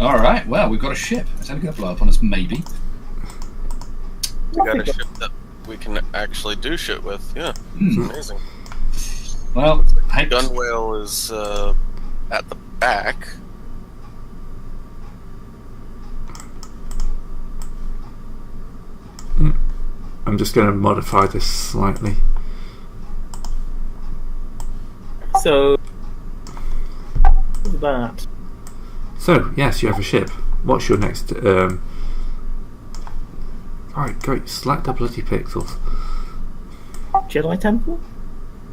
Alright, well, we've got a ship. It's only going to blow up on us, maybe. We got a ship that we can actually do shit with. Yeah, it's amazing. Well, Gun whale is at the back. I'm just going to modify this slightly. So, what's that? So, yes, you have a ship. What's your next... Alright, great. Select the bloody pixels. Jedi Temple?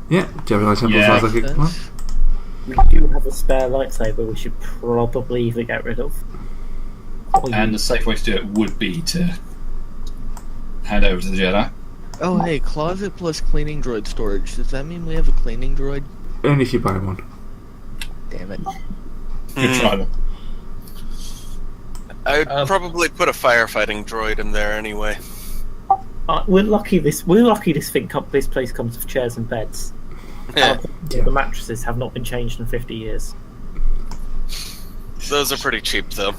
Yeah, Jedi Temple sounds like a plan. We do have a spare lightsaber we should probably either get rid of. And the safe way to do it would be to hand over to the Jedi. Oh, hey, closet plus cleaning droid storage. Does that mean we have a cleaning droid? Only if you buy one. Damn it. Good try, though. I'd probably put a firefighting droid in there anyway. We're lucky this place comes with chairs and beds. Yeah. The mattresses have not been changed in 50 years. Those are pretty cheap, though.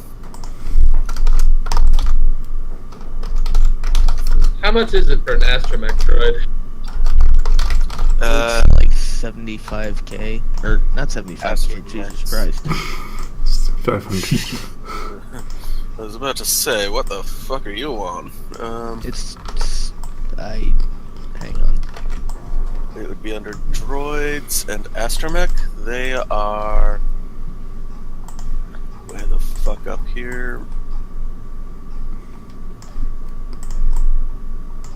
How much is it for an astromech droid? It's like 75k. Or, not 75k, Jesus Christ. 500. I was about to say, what the fuck are you on? Hang on. It would be under droids and astromech. They are... Way the fuck up here.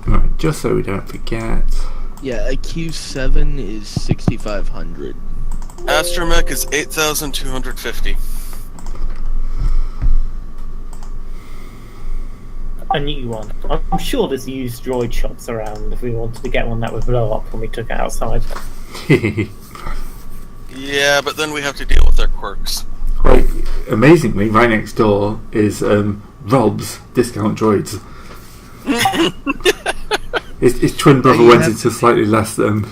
Right, just so we don't forget. Yeah, a Q7 is 6,500. Astromech is 8,250. A new one. I'm sure there's used droid shops around if we wanted to get one that would blow up when we took it outside. Yeah, but then we have to deal with their quirks. Quite amazingly, right next door is Rob's Discount Droids. His twin brother went into slightly less than...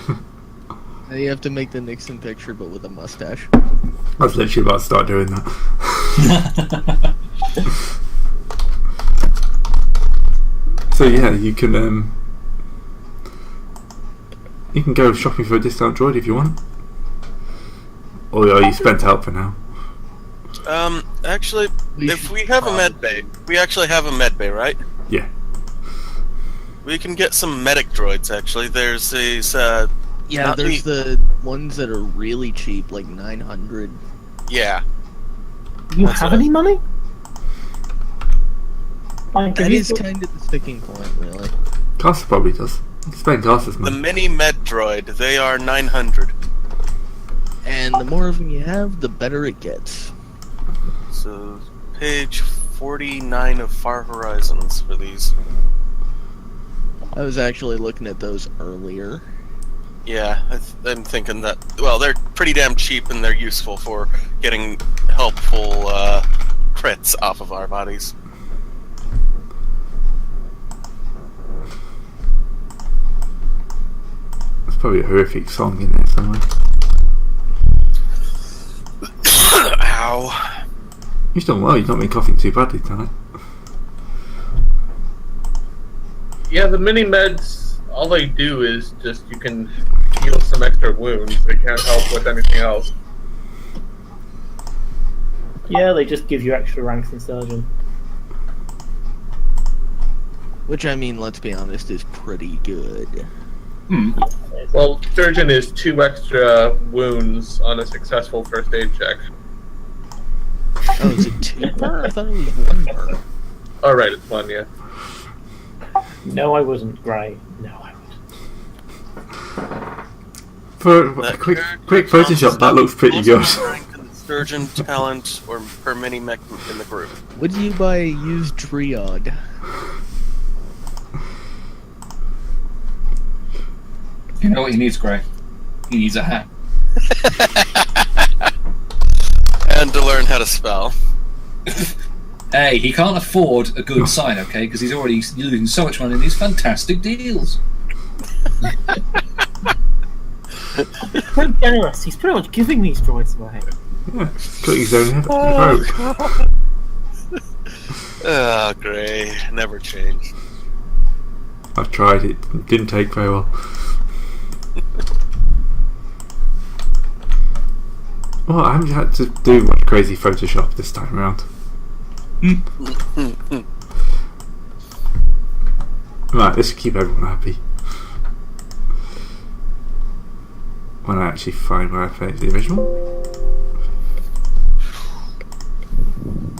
You have to make the Nixon picture, but with a mustache. I was literally about to start doing that. So yeah, you can go shopping for a discount droid if you want, or are you spent out for now? Actually, if we have a med bay, we actually have a med bay, right? Yeah. We can get some medic droids. Actually, there's these. Yeah, there's the ones that are really cheap, like 900. Yeah. You have any money? That is kind of the sticking point, really. Costa probably does. You can spend Costa's The money. mini med droid, they are 900. And the more of them you have, the better it gets. So, page 49 of Far Horizons for these. I was actually looking at those earlier. Yeah, I'm thinking that. Well, they're pretty damn cheap and they're useful for getting helpful crits off of our bodies. There's probably a horrific song in there somewhere. Ow. You've done well. You've not been coughing too badly tonight. Yeah, the mini meds, all they do is just you can heal some extra wounds. They can't help with anything else. Yeah, they just give you extra ranks in surgeon. Which, I mean, let's be honest, is pretty good. Well, surgeon is 2 extra wounds on a successful first aid check. Oh, is it 2 per? I thought it was 1 per. Oh, right, it's 1, yeah. No, I wasn't, Gray. No, I wasn't. For a quick Photoshop, that looks pretty good. Surgeon, talent, or per mini mech in the group. Would you buy a used Triod? You know what he needs, Gray? He needs a hat. And to learn how to spell. Hey, he can't afford a good sign, okay? Because he's already losing so much money in these fantastic deals. He's quite generous. He's pretty much giving these droids away. Yeah, got his own vote. Oh, Gray. Never change. I've tried it. Didn't take very well. Well, I haven't had to do much crazy Photoshop this time around. Right, this will keep everyone happy. When I actually find where I played the original.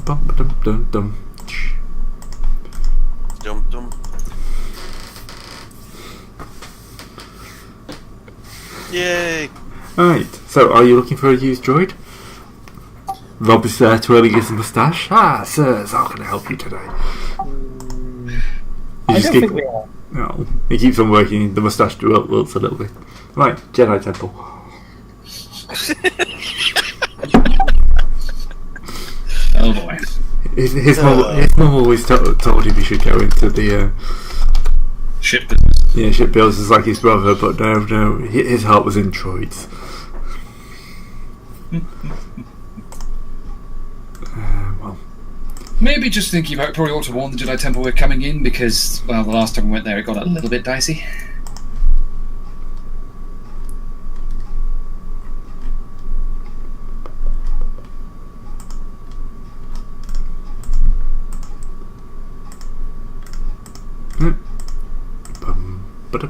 Bum ba dum dum dum. Dum dum. Yay! Alright, so are you looking for a used droid? Rob is there twirling his moustache. Ah, sirs, how can I help you today? I don't think we are. No, he keeps on working the moustache wilts a little bit. Right, Jedi Temple. Oh boy. His mum always told him he should go into the Ship business. yeah, ship builders like his brother, but no, his heart was in droids. Well, Maybe just thinking about probably ought to warn the Jedi Temple we're coming in because, well, the last time we went there it got a little bit dicey.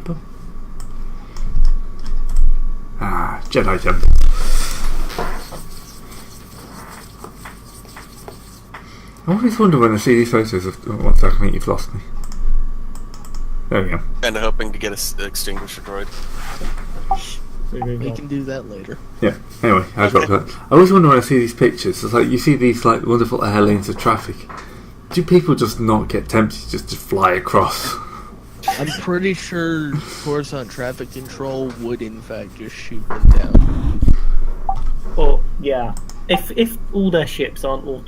bum. Ah, Jedi Temple. I always wonder when I see these photos of. Oh, one second, I think you've lost me. There we go. Kinda hoping to get an extinguisher droid. We can do that later. Yeah. Anyway, I got that. I always wonder when I see these pictures. It's like you see these like wonderful air lanes of traffic. Do people just not get tempted just to fly across? I'm pretty sure Coruscant Traffic Control would in fact just shoot them down. Well, yeah. If all their ships aren't all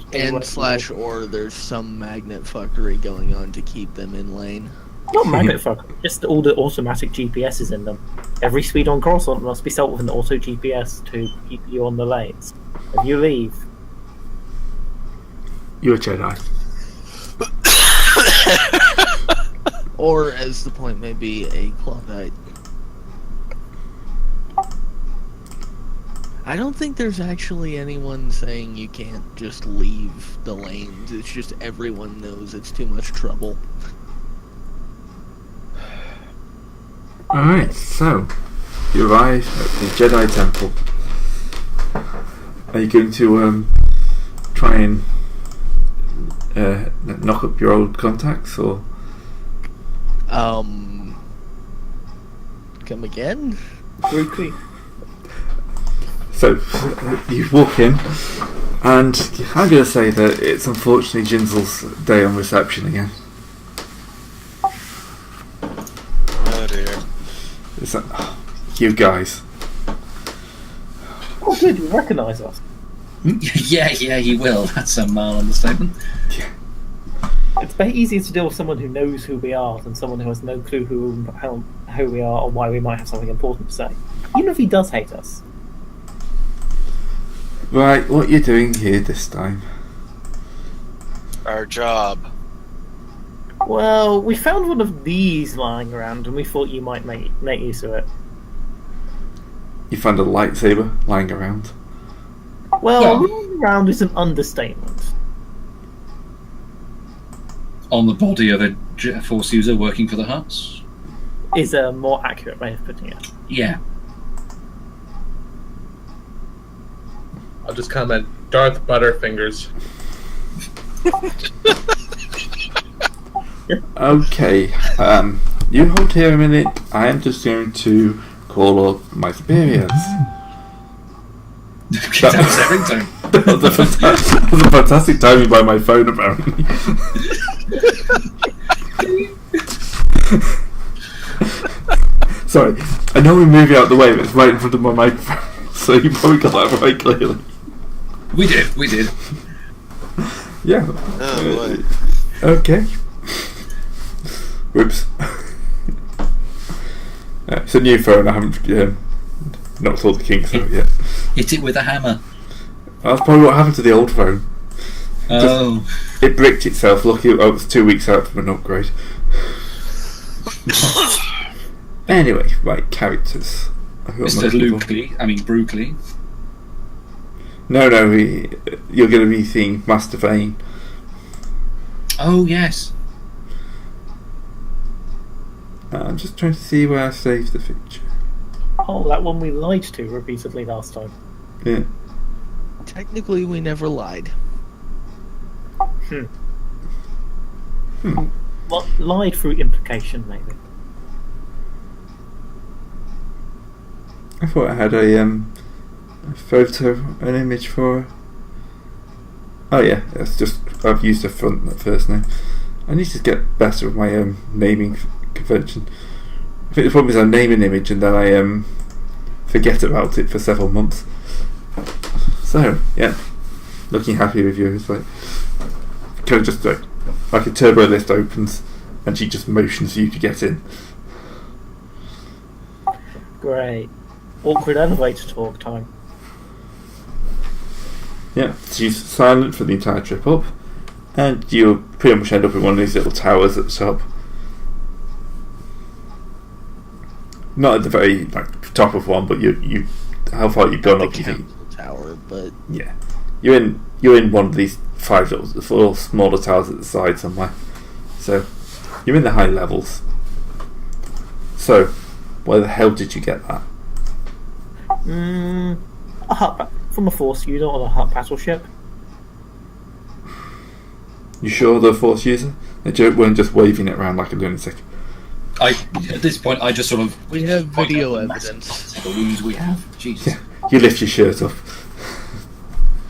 Or there's some magnet fuckery going on to keep them in lane. not magnet fuck, just all the automatic GPSs in them. Every speed on Coruscant must be set with an auto GPS to keep you on the lanes. If you leave, You're a Jedi. Or, as the point may be, a Klondike. I don't think there's actually anyone saying you can't just leave the lanes. It's just everyone knows it's too much trouble. Alright, so you arrive at the Jedi Temple. Are you going to try and knock up your old contacts, or? Come again? quickly. So you walk in, and I'm going to say that it's unfortunately Jinzel's day on reception again. Oh dear. It's like, you guys. Oh, good, you recognise us. yeah, he will. That's a mild understatement. It's very easier to deal with someone who knows who we are than someone who has no clue who we are or why we might have something important to say. Even if he does hate us. Right, what are you doing here this time? Our job. Well, we found one of these lying around and we thought you might make use of it. You found a lightsaber lying around. Well, lying around is an understatement. On the body of a Force user working for the Hutts? Is a more accurate way of putting it. Yeah. I'll just comment, Darth Butterfingers. Okay, you hold here a minute. I am just going to call up my superiors. That was their ringtone. That was a fantastic timing by my phone, apparently. Sorry, I know we move you out the way, but it's right in front of my microphone, so you probably got that right clearly. We did. Yeah. Oh boy. Okay. Whoops. It's a new phone. I haven't knocked all the kinks out yet. Hit it with a hammer. That's probably what happened to the old phone. Oh. It bricked itself. Lucky it was 2 weeks out from an upgrade. Anyway, right, characters. Mr. Lukely, I mean Brookley. No, you're going to be seeing Master Vane. Oh, yes. I'm just trying to see where I saved the picture. Oh, that one we lied to repeatedly last time. Yeah. Technically, we never lied. What, lied through implication, maybe. I thought I had a photo, an image for her. Oh yeah, that's just, I've used her first name. I need to get better with my naming convention. I think the problem is I name an image and then I forget about it for several months. So yeah, looking happy with you. It's like kind of just like a turbo lift opens and she just motions you to get in. Great. Awkward elevator talk time. Yeah, she's silent for the entire trip up, and you'll pretty much end up in one of these little towers at the top. Not at the very top of one, but you how far you've gone up? You think? Tower, but Yeah, you're in one of these four smaller towers at the side somewhere. So you're in the high levels. So where the hell did you get that? A hut from a force unit on a hut battleship. You sure they're a force user? They weren't just waving it around like a lunatic. At this point, I just sort of... we have point video out the evidence. massive balloons we have. Jesus. Yeah. You lift your shirt up.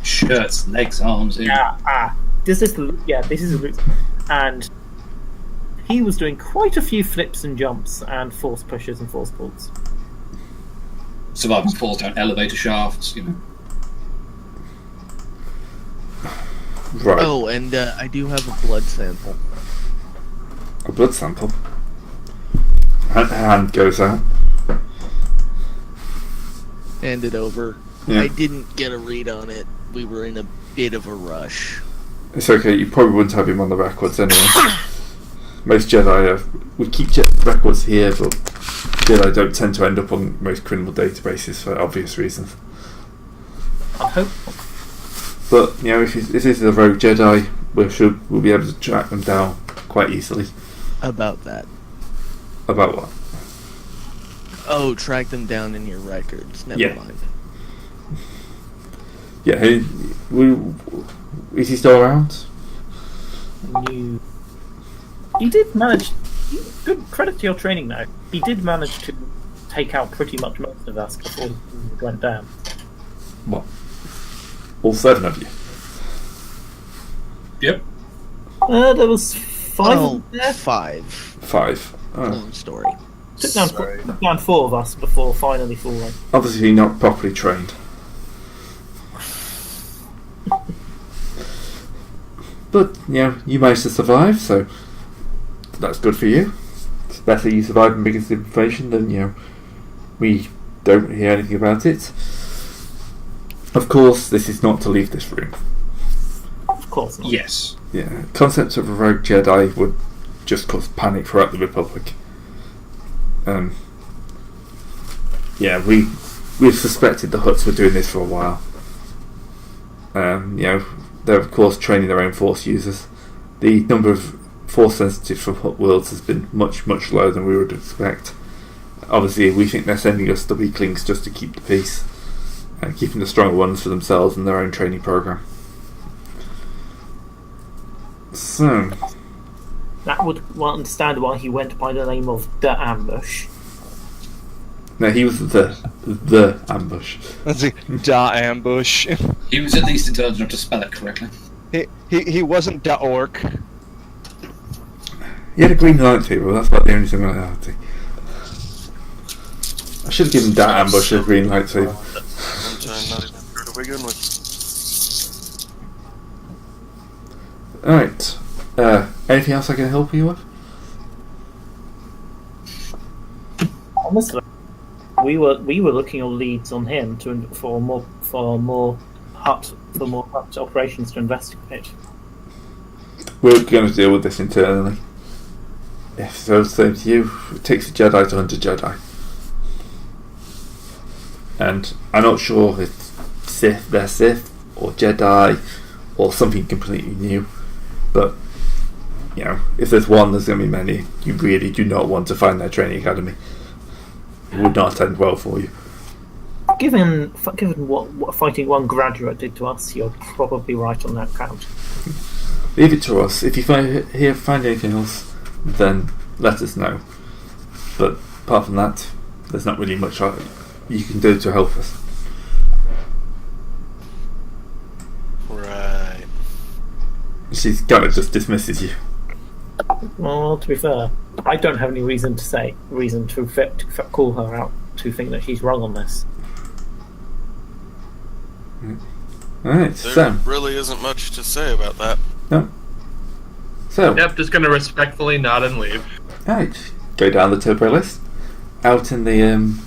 Shirts, legs, arms. This is Luke, and he was doing quite a few flips and jumps and force pushes and force pulls. Survivors falls down elevator shafts, you know. Right. Oh, and I do have a blood sample. A blood sample. Hand goes out. Hand it over. Yeah. I didn't get a read on it. We were in a bit of a rush. It's okay, you probably wouldn't have him on the records anyway. Most Jedi we keep records here, but Jedi don't tend to end up on most criminal databases for obvious reasons. I hope. But you know, if this is a rogue Jedi, we'll be able to track them down quite easily. About that. About what? Oh, track them down in your records. Never mind. Yeah, is he still around? He did manage. Good credit to your training now. He did manage to take out pretty much most of us before he went down. What? All 7 of you? Yep. There was 5 Oh, there. 5. 5. Oh. Long story. Took down 4 of us before finally falling. Obviously not properly trained. But, you know, you managed to survive, so that's good for you. It's better you survive and biggest information than, you know, we don't hear anything about it. Of course, this is not to leave this room. Of course not. Yes. Yeah, concept of a rogue Jedi would just cause panic throughout the Republic. Yeah, we've suspected the Hutts were doing this for a while. You know, they're of course training their own Force users. The number of Force sensitives from Hutt worlds has been much, much lower than we would expect. Obviously, we think they're sending us the weaklings just to keep the peace, and keeping the stronger ones for themselves and their own training program. So, That would understand why he went by the name of The Ambush. no, he was the ambush. That's a da ambush. He was at least intelligent enough to spell it correctly. He wasn't da orc. He had a green lightsaber. That's about the only similarity. I should have given that ambush a green lightsaber. Not even sure to begin with. Alright. Anything else I can help you with? Honestly, we were looking on leads on him for more Hutt operations to investigate. we're going to deal with this internally. Yes, so same to you. It takes a Jedi to hunt a Jedi. And I'm not sure if they're Sith or Jedi or something completely new. But, you know, if there's one, there's going to be many. You really do not want to find their training academy. It would not end well for you. Given what fighting one graduate did to us, you're probably right on that count. Leave it to us. If you find anything else, then let us know. But apart from that, there's not really much you can do to help us. Right. She kind of just dismisses you. Well, to be fair, I don't have any reason to call her out to think that she's wrong on this. Alright, There so. really isn't much to say about that. No. So. Yep, just gonna respectfully nod and leave. Alright, go down the turbo list. Out in the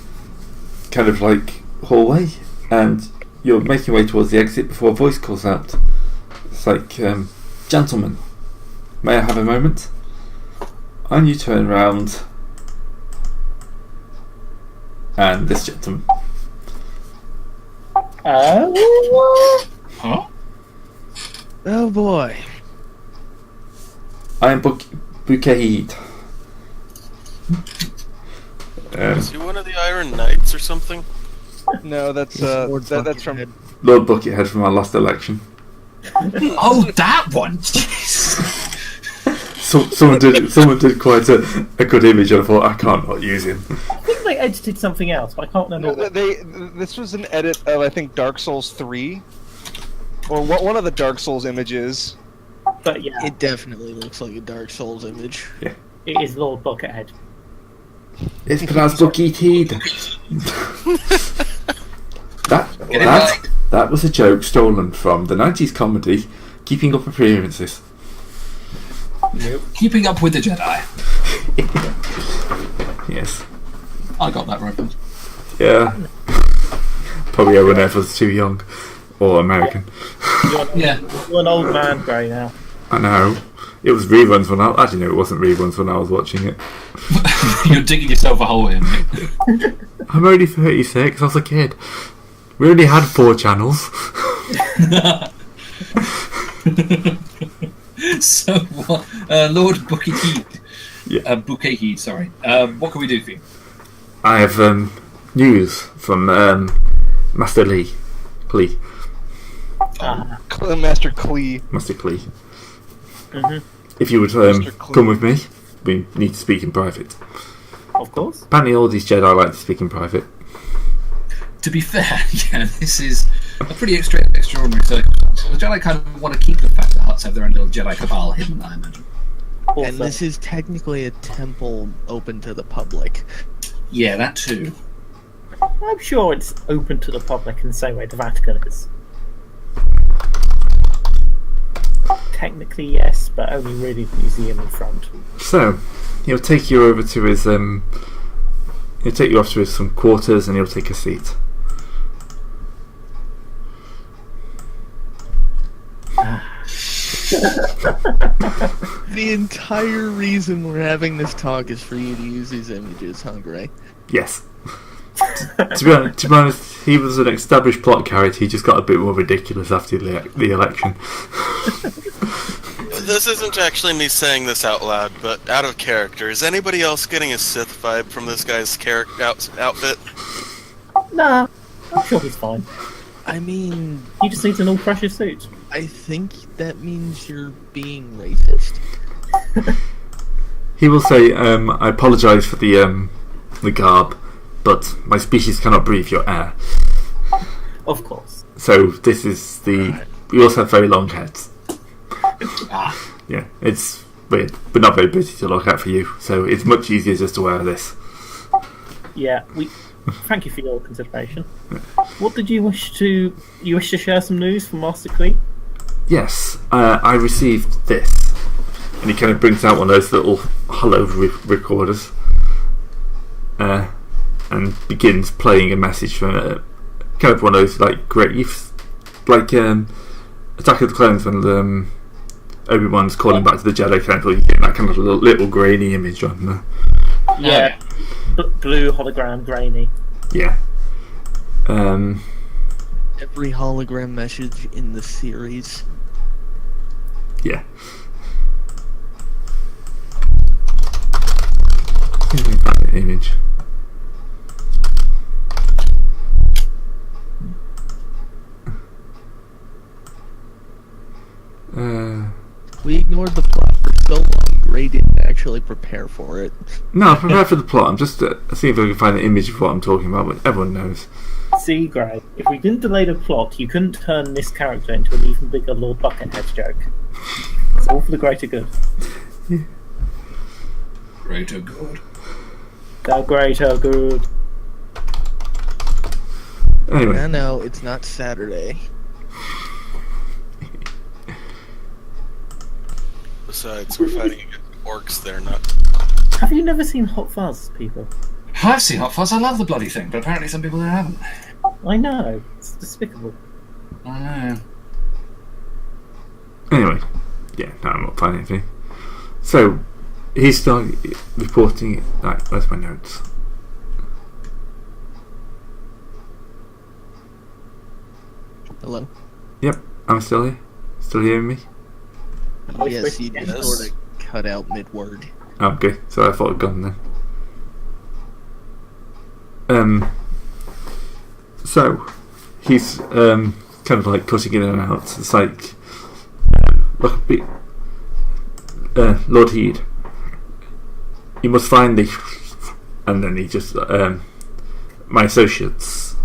kind of like hallway, and you're making your way towards the exit before a voice calls out. It's like, gentlemen, may I have a moment? And you turn around, and this gentleman. Huh? Oh boy. I am Bouquet. Is he one of the Iron Knights or something? No, that's that's from. Lord Buckethead from our last election. Oh, that one! Jeez. So, someone did quite a good image, and I thought, I can't not use him. I think they edited something else, but I can't remember. No, this was an edit of, I think, Dark Souls 3, or one of the Dark Souls images. But yeah, It definitely looks like a Dark Souls image. it is Lord Buckethead. It's pronounced Buckethead. Get it right. That was a joke stolen from the 90s comedy Keeping Up Appearances. Keeping up with the Jedi. Yes. I got that reference. Yeah. Probably everyone else was too young. Or American. Yeah. You're an old man, Gray, now. I know. It was reruns when I... Actually, no, it wasn't reruns when I was watching it. You're digging yourself a hole in. I'm only 36. I was a kid. We only had 4 channels. So, Lord Buckethead. Yeah. Buckethead, sorry. What can we do for you? I have news from Master Lee. Klee. Master Klee. Master Klee. Mm-hmm. If you would Mr. Klee. come with me, we need to speak in private. Of course. Apparently all these Jedi like to speak in private. To be fair, yeah, this is a pretty extraordinary circumstance. The Jedi kind of want to keep the fact that Hutts have their own little Jedi cabal hidden, I imagine. Also, And this is technically a temple open to the public. Yeah, that too. I'm sure it's open to the public in the same way the Vatican is. Technically, yes, but only really the museum in front. So, he'll take you over to his he'll take you off to his some quarters and he'll take a seat. The entire reason we're having this talk is for you to use these images, huh, Gray? Yes. to be honest, he was an established plot character. He just got a bit more ridiculous after the election. This isn't actually me saying this out loud, but out of character. Is anybody else getting a Sith vibe from this guy's outfit? Nah, I'm sure he's fine. I mean, He just needs an all precious suit. I think that means you're being racist. He will say, "I apologise for the garb, but my species cannot breathe your air." Of course. So this is the. We also have very long heads. Ah, Yeah, it's weird, but not very pretty to look at for you. So it's much easier just to wear this. Yeah, thank you for your consideration. What did you wish to... You wish to share some news from Master Klee? Yes, I received this, and he kind of brings out one of those little hollow recorders, and begins playing a message from kind of one of those like graves, like Attack of the Clones when Obi-Wan's calling back to the Jedi Council. You get that kind of little grainy image on there. Yeah, blue hologram, grainy. Yeah. Every hologram message in the series. Yeah. See if we can find the image. We ignored the plot for so long, Gray didn't actually prepare for it. No, I'm prepared for the plot. I'm just seeing if I can find the image of what I'm talking about, but everyone knows. See, Greg, if we didn't delay the plot, you couldn't turn this character into an even bigger Lord Buckethead joke. It's all for the greater good. Greater good. The greater good. Anyway. I know, it's not Saturday. Besides, we're fighting against orcs. They're not. Have you never seen Hot Fuzz, people? I've seen Hot Fuzz. I love the bloody thing, but apparently some people haven't. I know. It's despicable. I know. Anyway. Yeah, no, I'm not finding anything. So, he's still reporting it. Right, where's my notes? Hello? Yep, I'm still here. Still hearing me? Yes, you just Yes. sort of cut out mid-word. Oh, okay, so I thought I'd gone then. So he's kind of like cutting in and out. It's like, look a bit, Lord Heed, you must find the, and then he just my associates.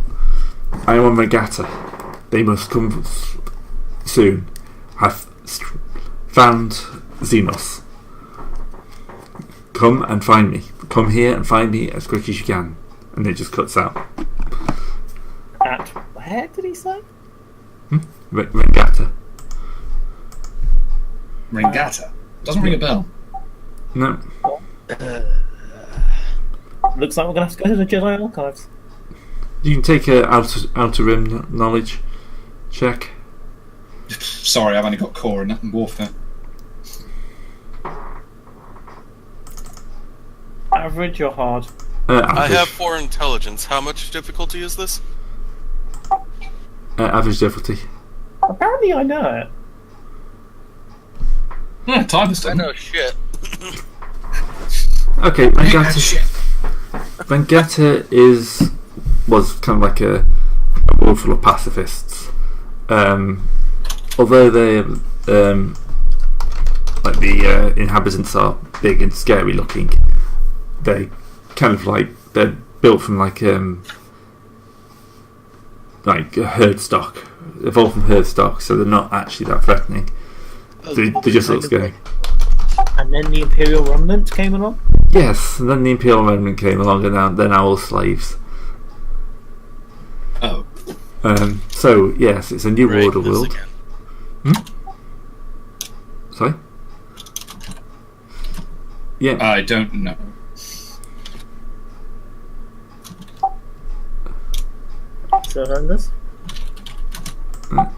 I am on Regatta. They must come soon. I've found Xenos. Come and find me. Come here and find me as quick as you can. And it just cuts out. At where did he say? Regatta. Ringata. Doesn't ring a bell. No. Looks like we're going to have to go to the Jedi Archives. You can take a outer rim knowledge check. Sorry, I've only got core and warfare. Average or hard? Average. I have 4 intelligence. How much difficulty is this? Average difficulty. Apparently I know it. Yeah, time is I done. know shit. Okay, Yeah, shit. Vengetta was kind of like a world full of pacifists. Although they like the inhabitants are big and scary looking, they kind of like they're built from like herd stock, evolved from herd stock, so they're not actually that threatening. They just look scary. And then the Imperial Remnant came along? Yes, and then the Imperial Remnant came along, and they're now all slaves. Oh. So yes, it's a new Right, order this world. again. Sorry. Yeah. I don't know. So Hernandez? Mm.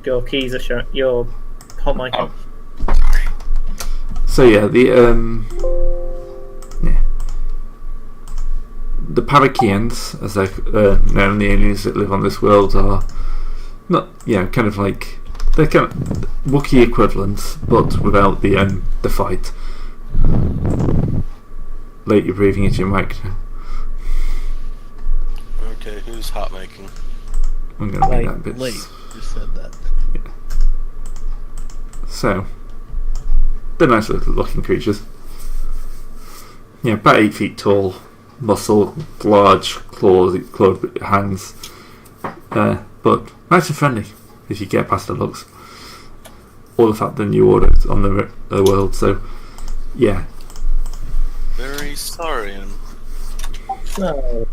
Your keys are showing. Your hot mic. Oh. So yeah, the Parakians, as they're known, the aliens that live on this world, are not, kind of like they're kind of Wookiee equivalents, but without the fight. Late, you're breathing into your mic now. Okay, who's hot making? I'm going to make that bit. Late, just said that. So, they're nice little looking creatures. Yeah, about 8 feet tall, muscle, large clawed hands. But nice and friendly if you get past the looks. Or the fact the new order on the world. So, yeah. Very sorry. So,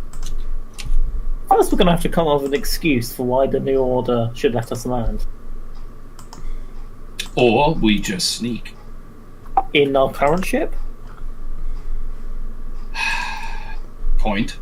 first we're going to have to come up with an excuse for why the New Order should let us land. Or we just sneak. In our current ship? Point.